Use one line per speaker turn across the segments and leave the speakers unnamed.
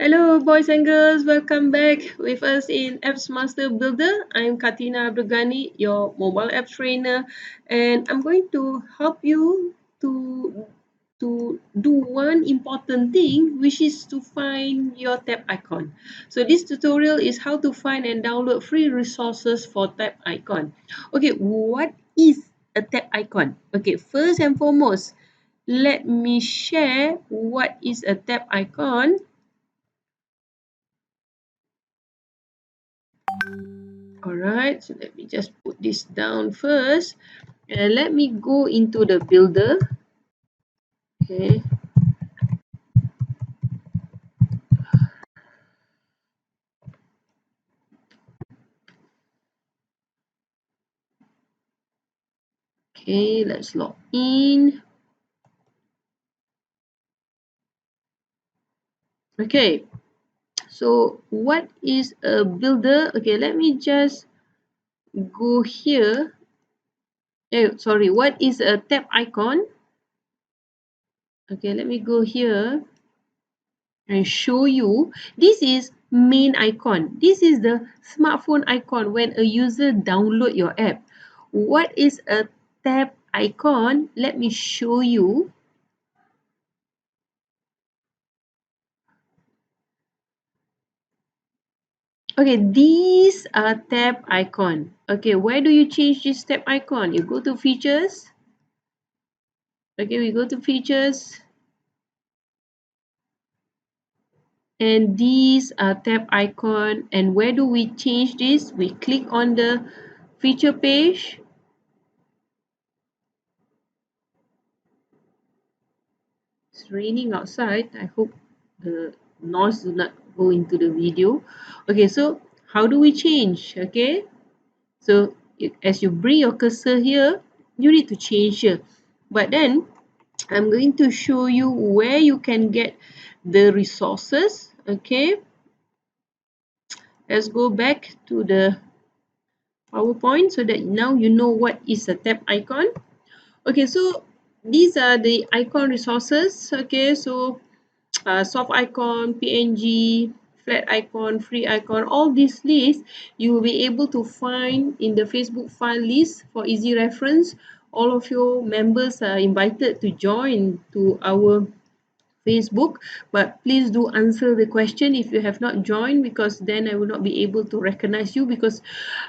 Hello boys and girls, welcome back with us in Apps Master Builder. I'm Katina Abdulghani, your mobile app trainer, and I'm going to help you to do one important thing, which is to find your tab icon. So this tutorial is how to find and download free resources for tab icon. Okay, what is a tab icon? Okay, first and foremost, let me share what is a tab icon. Alright, so let me just put this down first and let me go into the builder. Okay, let's log in. Okay, so what is a builder? Okay, let me just go here. Sorry, what is a tab icon? Okay, let me go here and show you. This is main icon. This is the smartphone icon when a user download your app. What is a tab icon? Let me show you. Okay, these are tab icon. Okay, where do you change this tab icon? You go to features. Okay, we go to features. And these are tab icon. And where do we change this? We click on the feature page. It's raining outside. I hope the noise do not go into the video. Okay, so how do we change? Okay, so as you bring your cursor here, you need to change here. But then I'm going to show you where you can get the resources. Okay, let's go back to the PowerPoint so that now you know what is a tab icon. Okay, so these are the icon resources. Okay, so soft icon, PNG, flat icon, free icon, all these lists you will be able to find in the Facebook file list for easy reference. All of your members are invited to join to our Facebook, but please do answer the question if you have not joined, because then I will not be able to recognize you, because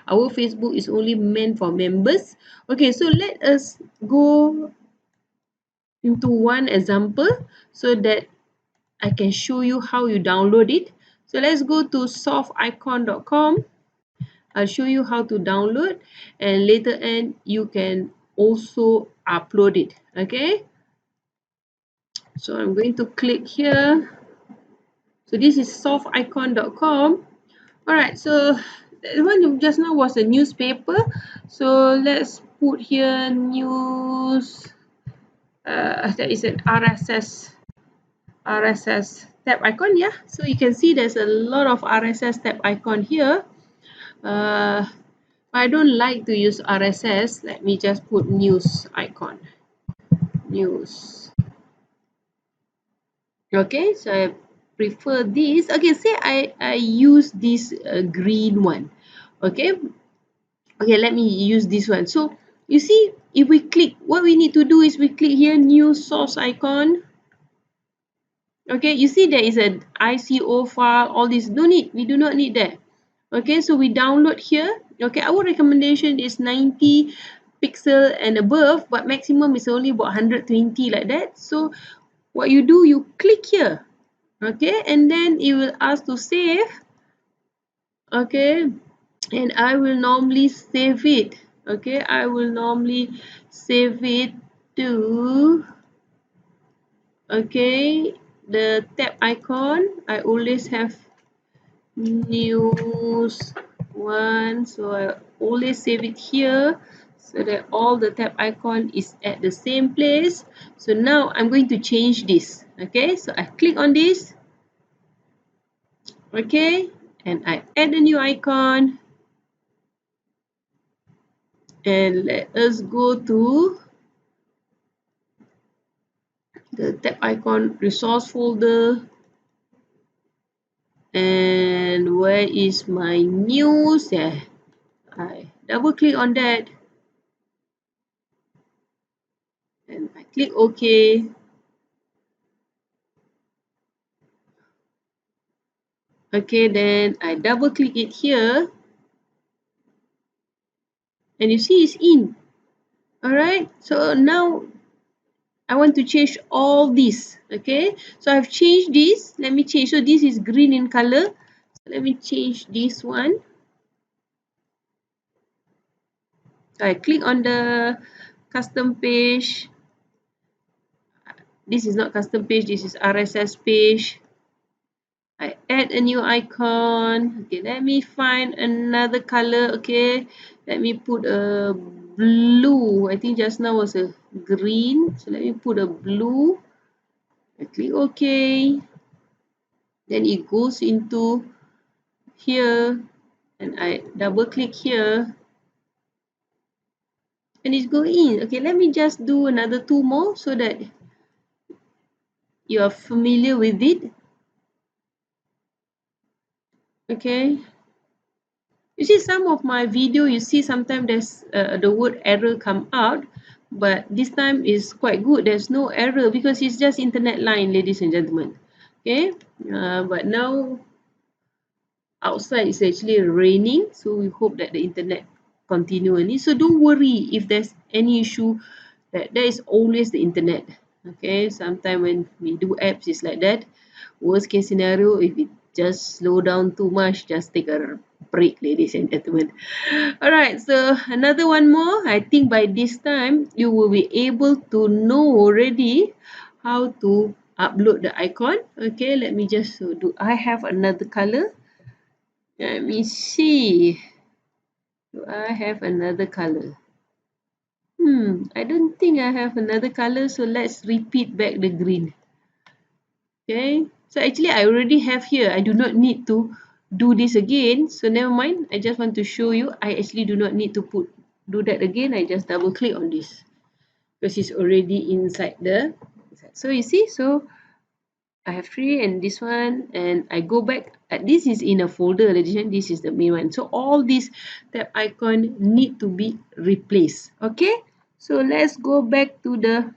our Facebook is only meant for members. Okay, so let us go into one example so that I can show you how you download it. So let's go to softicon.com. I'll show you how to download, and later on you can also upload it. Okay, so I'm going to click here. So this is softicon.com. Alright, so the one just now was a newspaper. So let's put here news. That is an RSS tab icon. Yeah, so you can see there's a lot of RSS tab icon here. I don't like to use RSS. Let me just put news icon. News. Okay, so I prefer this. Okay, say I use this green one. Okay, let me use this one. So you see, if we click, what we need to do is we click here, new source icon. Okay, you see there is an ICO file, all this. We do not need that. Okay, so we download here. Okay, our recommendation is 90 pixel and above, but maximum is only about 120 like that. So what you do, you click here. Okay, and then it will ask to save. Okay, and I will normally save it. Okay, I will normally save it to, okay, the tab icon. I always have news one, so I always save it here so that all the tab icon is at the same place. So now I'm going to change this. Okay, so I click on this. Okay, and I add a new icon, and let us go to the tab icon resource folder. And where is my news? There. I double click on that and I click OK. Okay, then I double click it here and you see it's in. Alright, so now I want to change all this. Okay, so I've changed this. Let me change. So this is green in color. So let me change this one. So I click on the custom page. This is not custom page, this is RSS page. I add a new icon. Okay, let me find another color. Okay, let me put a blue. I think just now was a green, so let me put a blue. I click OK. Then it goes into here and I double click here and it's going in. Okay, let me just do another two more so that you are familiar with it. Okay, you see some of my video, you see sometimes there's the word error come out, but this time is quite good. There's no error because it's just internet line, ladies and gentlemen. Okay, but now outside it's actually raining, so we hope that the internet continually. So don't worry if there's any issue, that there is always the internet. Okay, sometimes when we do apps it's like that. Worst case scenario, if it just slow down too much, just take a break, ladies and gentlemen. All right, so another one more. I think by this time you will be able to know already how to upload the icon. Okay, let me just do. I have another color. Let me see. Do I have another color? I don't think I have another color, so let's repeat back the green. Okay, so actually I already have here. I do not need to do this again, so never mind. I just want to show you. I actually do not need to do that again. I just double click on this because it's already inside the. So you see, so I have three and this one, and I go back. This is in a folder, edition. This is the main one. So all these tab icon need to be replaced. Okay, so let's go back to the.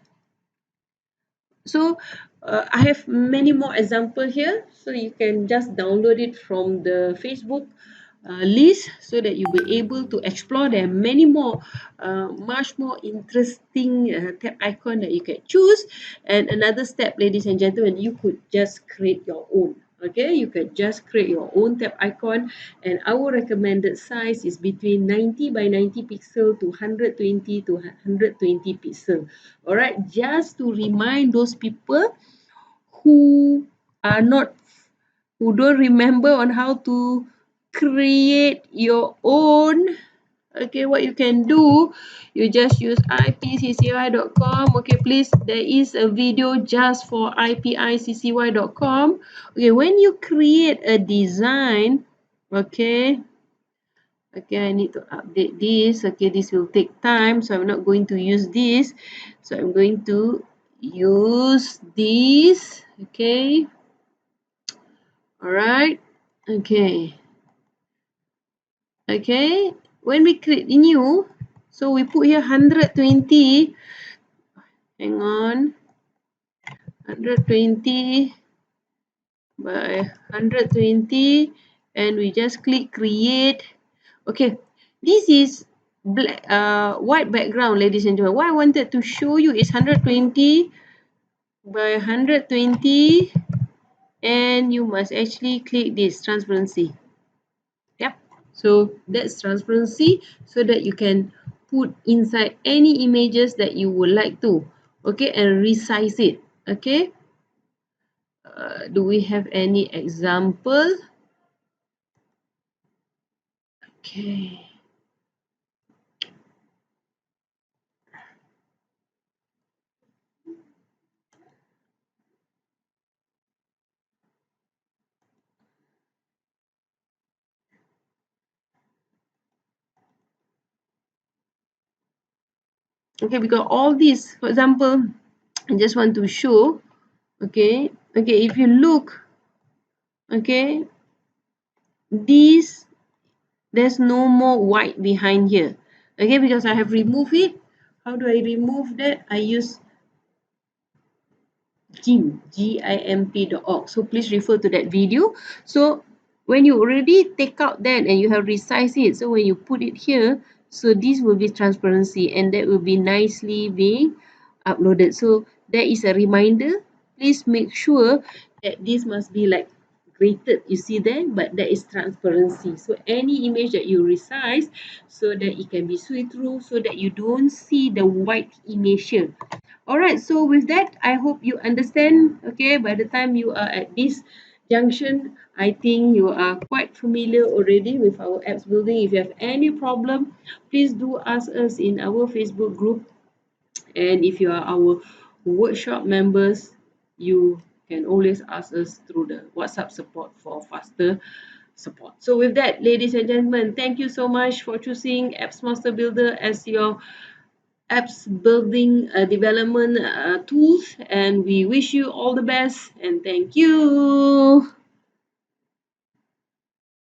So I have many more example here. So you can just download it from the Facebook list so that you'll be able to explore. There are many more, much more interesting tab icon that you can choose. And another step, ladies and gentlemen, you could just create your own. Okay, you can just create your own tab icon, and our recommended size is between 90 by 90 pixel to 120 to 120 pixel. All right, just to remind those people who are not, who don't remember on how to create your own. Okay, what you can do, you just use ipccy.com. Okay, please, there is a video just for ipiccy.com. Okay, when you create a design, okay, I need to update this. Okay, this will take time, so I'm not going to use this. So I'm going to use this. Okay, all right. Okay, when we create new, so we put here 120. Hang on, 120 by 120, and we just click create. Okay, this is black, white background, ladies and gentlemen. What I wanted to show you is 120 by 120, and you must actually click this transparency. Yep, so that's transparency, so that you can put inside any images that you would like to. Okay, and resize it. Okay, do we have any example? Okay. Okay, because all these, for example, I just want to show. Okay, if you look, okay, this, there's no more white behind here. Okay, because I have removed it. How do I remove that? I use GIMP.org. So please refer to that video. So when you already take out that and you have resized it, so when you put it here, so this will be transparency and that will be nicely being uploaded. So there is a reminder. Please make sure that this must be like graded, you see there, but there is transparency. So any image that you resize, so that it can be see through, so that you don't see the white image here. All right, so with that, I hope you understand. Okay, by the time you are at this junction, I think you are quite familiar already with our apps building. If you have any problem, please do ask us in our Facebook group. And if you are our workshop members, you can always ask us through the WhatsApp support for faster support. So with that, ladies and gentlemen, thank you so much for choosing Apps Master Builder as your apps building development tools, and we wish you all the best and thank you.